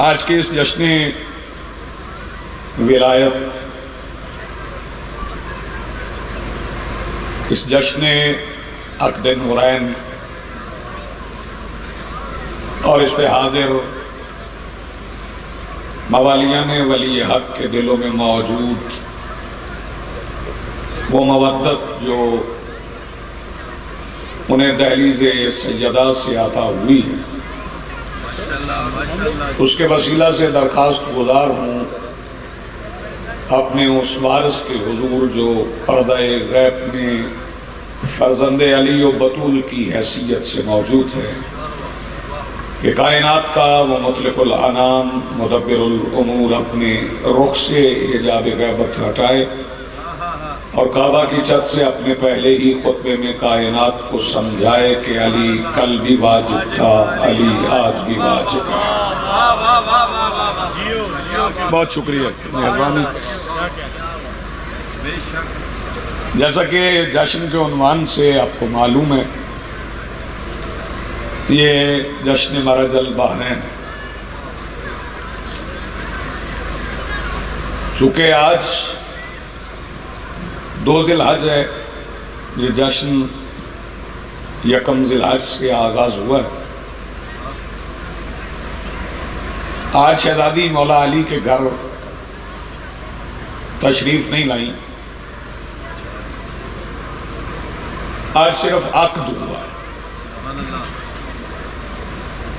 آج کے اس جشن ولایت، اس جشن عقد نورین اور اس پہ حاضر موالیان ولی حق کے دلوں میں موجود وہ مودت جو انہیں دہلیز سیدہ سے عطا ہوئی ہے، اس کے وسیلہ سے درخواست گزار ہوں اپنے اس وارث کے حضور جو پردہ غیب میں فرزند علی و بطول کی حیثیت سے موجود ہے، کہ کائنات کا وہ مطلق العنان مدبر الامور اپنے رخ سے حجاب غیبت ہٹائے اور کعبہ کی چھت سے اپنے پہلے ہی خطبے میں کائنات کو سمجھائے کہ علی کل بھی واجب تھا، علی آج بھی واجب ہے۔ بہت شکریہ، مہربانی۔ جیسا کہ جشن کے عنوان سے آپ کو معلوم ہے، یہ جشن مرج البحرین، چونکہ آج 2 ذی الحج ہے، یہ جشن 1 ذی الحج سے آغاز ہوا ہے۔ آج شہزادی مولا علی کے گھر تشریف نہیں لائیں، آج صرف عقد ہوا ہے،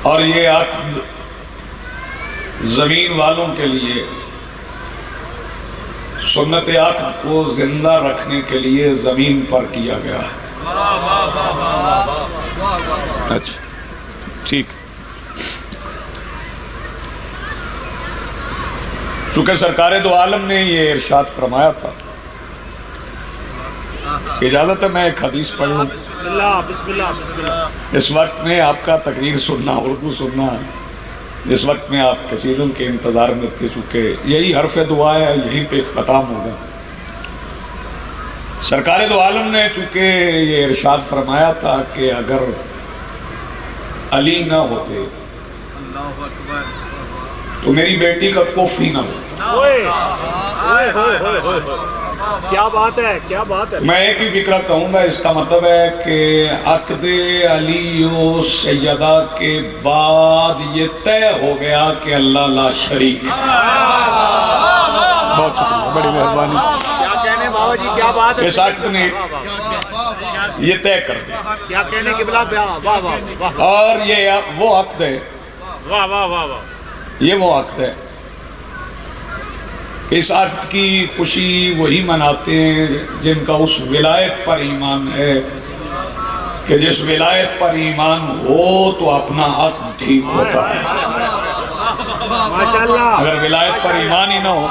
اور یہ عقد زمین والوں کے لیے سنت عقد کو زندہ رکھنے کے لیے زمین پر کیا گیا ہے۔ اچھا ٹھیک، چونکہ سرکار دو عالم نے یہ ارشاد فرمایا تھا، اجازت ہے میں ایک حدیث پڑھ لوں؟ بسم اللہ۔ اس وقت میں آپ کا تقریر سننا، اردو سننا، اس وقت میں آپ قصیدوں کے انتظار میں تھے، چونکہ یہی حرف دعا ہے، یہیں پہ ختم ہوگا۔ سرکار دو عالم نے چونکہ یہ ارشاد فرمایا تھا کہ اگر علی نہ ہوتے تو میری بیٹی کا کف ہی نہ ہوتا۔ کیا بات ہے، کیا بات ہے۔ میں ایک ہی فکرہ کہوں گا، اس کا مطلب ہے کہ عقد علی و سیدہ کے بعد یہ طے ہو گیا کہ اللہ لا شریک۔ بہت شکریہ، بڑی مہربانی۔ کیا کہنے بابا جی، کیا بات ہے۔ اس عقد نے یہ طے کر دیا، کیا کہنے کے بلا، واہ واہ واہ، اور یہ وہ عقد ہے، واہ واہ واہ واہ، یہ وہ عقد ہے۔ اس عقد کی خوشی وہی مناتے ہیں جن کا اس ولایت پر ایمان ہے، کہ جس ولایت پر ایمان ہو تو اپنا عقد ٹھیک ہوتا ہے۔ ماشاءاللہ، اگر ولایت پر ایمان ہی نہ ہو،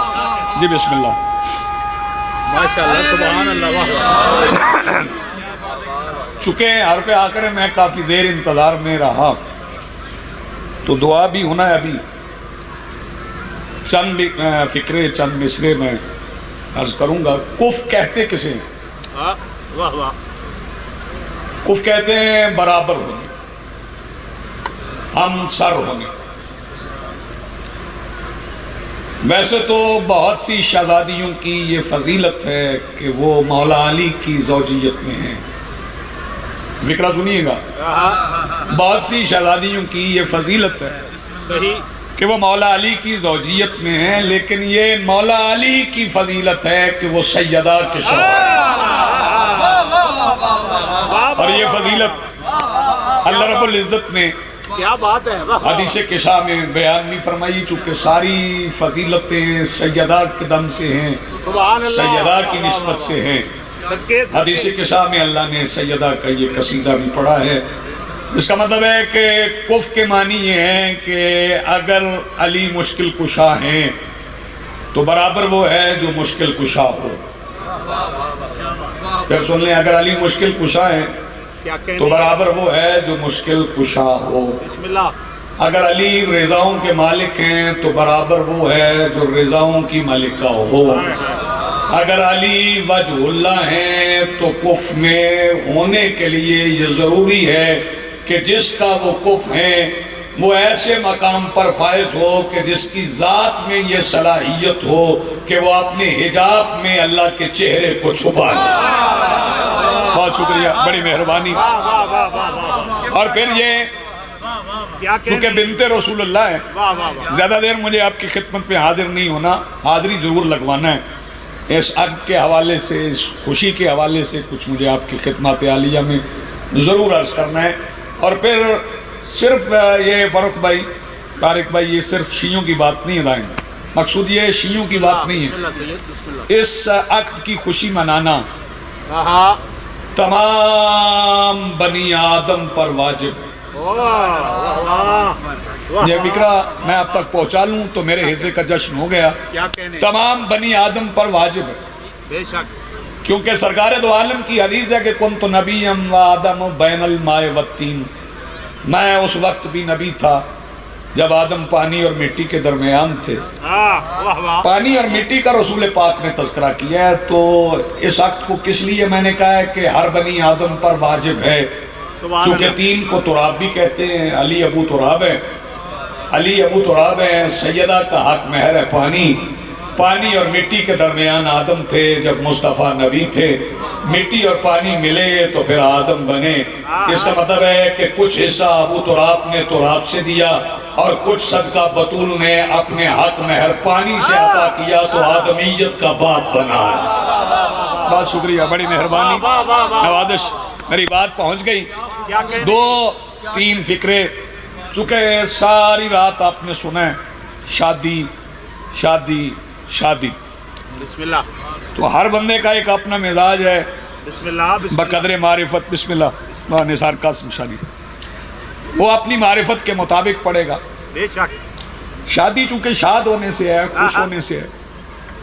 جی بسم اللہ۔ ماشاءاللہ، سبحان اللہ، واہ واہ۔ چونکہ حرف آخر میں کافی دیر انتظار میں رہا تو دعا بھی ہونا ہے، ابھی چند فکرے، چند مصرے میں عرض کروں گا۔ کف کہتے کسے ہیں؟ واہ واہ۔ کف کہتے ہیں برابر ہونے، ہم سر ہونے۔ ویسے تو بہت سی شہزادیوں کی یہ فضیلت ہے کہ وہ مولا علی کی زوجیت میں ہیں۔ فکرہ سنیے گا، بہت سی شہزادیوں کی یہ فضیلت ہے صحیح کہ وہ مولا علی کی زوجیت میں ہیں، لیکن یہ مولا علی کی فضیلت ہے کہ وہ سیدہ کے شوہر ہیں، اور یہ فضیلت اللہ رب العزت نے کیا بات ہے، حدیث کشا میں بیان نہیں فرمائی، چونکہ ساری فضیلتیں سیدہ کے دم سے ہیں، سبحان اللہ، سیدہ کی نسبت سے ہیں۔ حدیث کشا میں اللہ نے سیدہ کا یہ قصیدہ بھی پڑھا ہے۔ اس کا مطلب ہے کہ کف کے معنی یہ ہیں کہ اگر علی مشکل کشا ہیں تو برابر وہ ہے جو مشکل کشا ہو۔ پھر سن لیں، اگر علی مشکل کشا ہیں تو برابر وہ ہے جو مشکل کشا ہو۔ بسم اللہ۔ اگر علی رضاؤں کے مالک ہیں تو برابر وہ ہے جو رضاؤں کی مالکہ ہو۔ اگر علی وجہ اللہ ہیں تو کف میں ہونے کے لیے یہ ضروری ہے کہ جس کا وہ کف ہے وہ ایسے مقام پر فائز ہو کہ جس کی ذات میں یہ صلاحیت ہو کہ وہ اپنے حجاب میں اللہ کے چہرے کو چھپا لے۔ بہت شکریہ، بڑی مہربانی۔ اور پھر یہ چونکہ بنت رسول اللہ ہے، زیادہ دیر مجھے آپ کی خدمت میں حاضر نہیں ہونا، حاضری ضرور لگوانا ہے۔ اس عقد کے حوالے سے، اس خوشی کے حوالے سے کچھ مجھے آپ کی خدمات عالیہ میں ضرور عرض کرنا ہے۔ اور پھر صرف یہ فاروق بھائی، طارق بھائی، یہ صرف شیعوں کی بات نہیں ہے، مقصود یہ شیعوں کی بات نہیں ہے، اس عقد کی خوشی منانا تمام بنی آدم پر واجب ہے۔ یہ فکرہ میں اب تک پہنچا لوں تو میرے حصے کا جشن ہو گیا۔ تمام بنی آدم پر واجب ہے، بے شک، کیونکہ سرکار دو عالم کی حدیث ہے کہ کنت نبیم و آدم بین الماء والطین، میں اس وقت بھی نبی تھا جب آدم پانی اور مٹی کے درمیان تھے۔ پانی اور مٹی کا رسول پاک نے تذکرہ کیا ہے، تو اس عقد کو کس لیے میں نے کہا ہے کہ ہر بنی آدم پر واجب ہے، چونکہ تین کو تراب بھی کہتے ہیں۔ علی ابو تراب ہے، علی ابو تراب ہے، سیدہ کا حق مہر ہے پانی۔ پانی اور مٹی کے درمیان آدم تھے جب مصطفیٰ نبی تھے، مٹی اور پانی ملے تو پھر آدم بنے۔ اس کا مطلب ہے کہ کچھ حصہ ابو تراب نے تراب سے دیا اور کچھ صدقہ بطول نے اپنے حق مہر پانی سے عطا کیا، تو آدمیت کا باپ بنا ہے۔ بہت شکریہ، بڑی مہربانی، نوازش، میری بات پہنچ گئی۔ دو تین فکرے، چونکہ ساری رات آپ نے سنا ہے شادی شادی شادی، بسم اللہ، تو ہر بندے کا ایک اپنا مزاج ہے، بسم اللہ، بقدر معرفت، بسم اللہ، نثار قاسم شادی، وہ اپنی معرفت کے مطابق پڑھے گا۔ بے شک، شادی چونکہ شاد ہونے سے ہے، خوش ہونے سے ہے،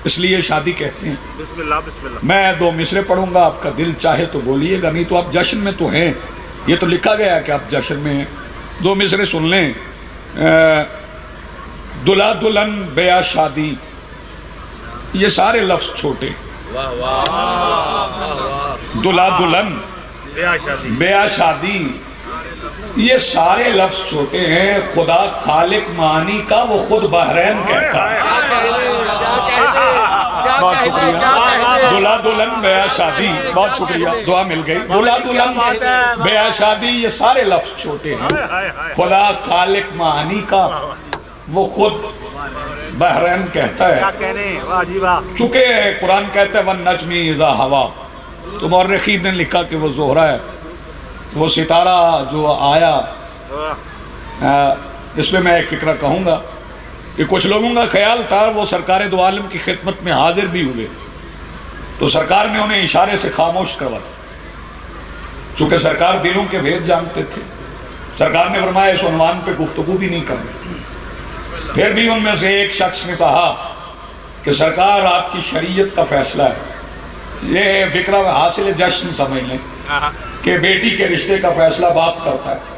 اس لیے شادی کہتے ہیں۔ بسم اللہ، بسم اللہ، میں دو مصرے پڑھوں گا، آپ کا دل چاہے تو بولیے گا، نہیں تو آپ جشن میں تو ہیں، یہ تو لکھا گیا ہے کہ آپ جشن میں ہیں۔ دو مصرے سن لیں۔ دلہا دلہن بیاہ شادی، یہ سارے لفظ چھوٹے، دلہا دلہن بیاہ شادی، بیاہ شادی، یہ سارے لفظ چھوٹے ہیں۔ خدا خالق معانی کا وہ خود بحرین کہتا ہے۔ بہت شکریہ۔ دلہا دلہن بیاہ شادی، بہت شکریہ، دعا مل گئی۔ دلہا دلہن بیاہ شادی، یہ سارے لفظ چھوٹے ہیں۔ خدا خالق معانی کا وہ خود بحرین کہتا ہے۔ کیا کہنے، واہ جی واہ، چونکہ قرآن کہتا ہے وَالنَّجْمِ اِذَا ہَوَا، تو مورخین نے لکھا کہ وہ زہرہ ہے، وہ ستارہ جو آیا۔ اس میں ایک فکرہ کہوں گا کہ کچھ لوگوں کا خیال تھا وہ سرکار دو عالم کی خدمت میں حاضر بھی ہوئے تو سرکار نے انہیں اشارے سے خاموش کروا دیا، چونکہ سرکار دلوں کے بھید جانتے تھے۔ سرکار نے فرمایا اس عنوان پہ گفتگو بھی نہیں کرنی۔ پھر بھی ان میں سے ایک شخص نے کہا کہ سرکار آپ کی شریعت کا فیصلہ ہے۔ یہ فکرہ حاصل جشن سمجھ لیں کہ بیٹی کے رشتے کا فیصلہ باپ کرتا ہے۔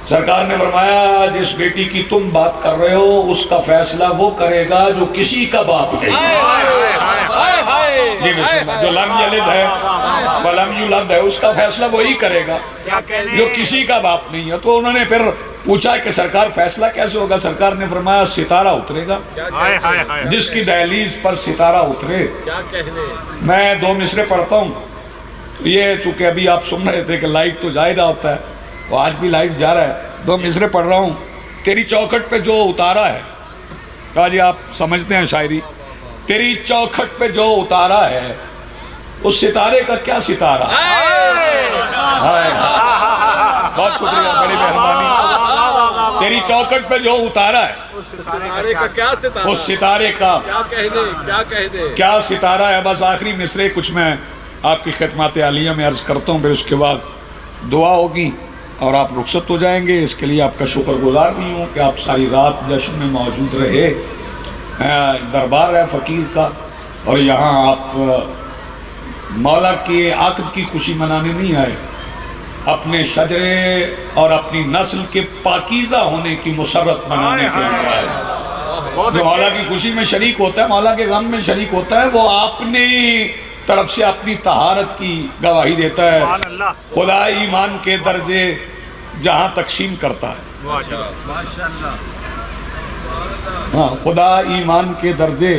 سرکار نے فرمایا جس بیٹی کی تم بات کر رہے ہو اس کا فیصلہ وہ کرے گا جو کسی کا باپ نہیں، جو لم یلد ہے ولم یولد ہے، اس کا فیصلہ وہی کرے گا جو کسی کا باپ نہیں ہے۔ تو انہوں نے پھر پوچھا کہ سرکار فیصلہ کیسے ہوگا؟ سرکار نے فرمایا ستارہ اترے گا، جس کی دہلیز پر ستارہ اترے۔ میں دو مصرے پڑھتا ہوں، یہ چونکہ ابھی آپ سن رہے تھے کہ لائیو تو جا ہی رہا ہوتا ہے، وہ آج بھی لائیو جا رہا ہے۔ دو مصرے پڑھ رہا ہوں۔ تیری چوکھٹ پہ جو اتارا ہے، کہا جی آپ سمجھتے ہیں شاعری، تیری چوکھٹ پہ جو اتارا ہے اس ستارے کا کیا ستارہ؟ بہت شکریہ، بڑی مہربانی۔ تیری چوکھٹ پہ جو اتارا ہے اس ستارے کا کیا ستارہ ہے؟ بس آخری مصرے کچھ میں آپ کی خدمات عالیہ میں عرض کرتا ہوں، پھر اس کے بعد دعا ہوگی اور آپ رخصت ہو جائیں گے۔ اس کے لیے آپ کا شکر گزار بھی ہوں کہ آپ ساری رات جشن میں موجود رہے۔ دربار ہے فقیر کا اور یہاں آپ مولا کے عقد کی خوشی منانے نہیں آئے، اپنے شجرے اور اپنی نسل کے پاکیزہ ہونے کی مسرت منانے کے لیے آئے۔ جو مولا کی خوشی میں شریک ہوتا ہے، مولا کے غم میں شریک ہوتا ہے، وہ اپنی طرف سے اپنی طہارت کی گواہی دیتا ہے۔ سبحان اللہ۔ خدا ایمان کے درجے جہاں تقسیم کرتا ہے، ماشاء اللہ۔ ہاں، خدا ایمان کے درجے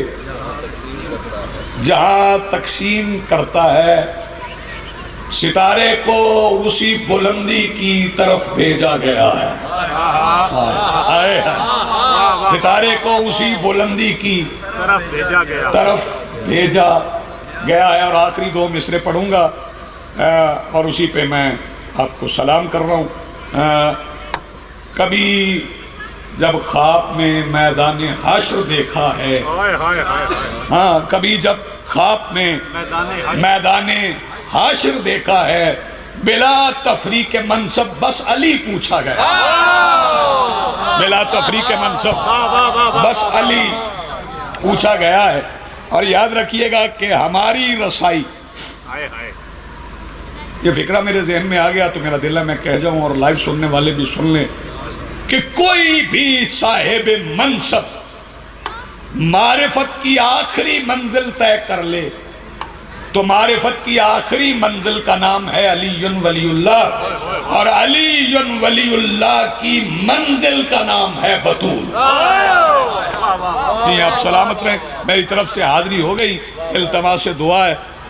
جہاں تقسیم کرتا ہے، ستارے کو اسی بلندی کی طرف بھیجا گیا ہے۔ آئے ہائے، ستارے کو اسی بلندی کی طرف بھیجا گیا۔ طرف بھیجا گیا ہے۔ اور آخری دو مصرے پڑھوں گا اور اسی پہ میں آپ کو سلام کر رہا ہوں۔ کبھی جب خواب میں میدان حشر دیکھا ہے، ہائے ہائے ہائے ہائے۔ ہاں، کبھی جب خواب میں میدان حشر دیکھا ہے، بلا تفریق منصب بس علی پوچھا گیا، بلا تفریق منصب بس علی پوچھا گیا ہے۔ اور یاد رکھیے گا کہ ہماری رسائی، ہائے ہائے۔ یہ فکرہ میرے ذہن میں آ گیا تو میرا دل ہے میں کہہ جاؤں اور لائیو سننے والے بھی سن لیں کہ کوئی بھی صاحب منصب معرفت کی آخری منزل طے کر لے تو معرفت کی آخری منزل کا نام ہے علی ولی اللہ، اور علی ولی اللہ کی منزل کا نام ہے بطول۔ جی آپ سلامت رہیں، میری طرف سے حاضری ہو گئی، التماس دعا ہے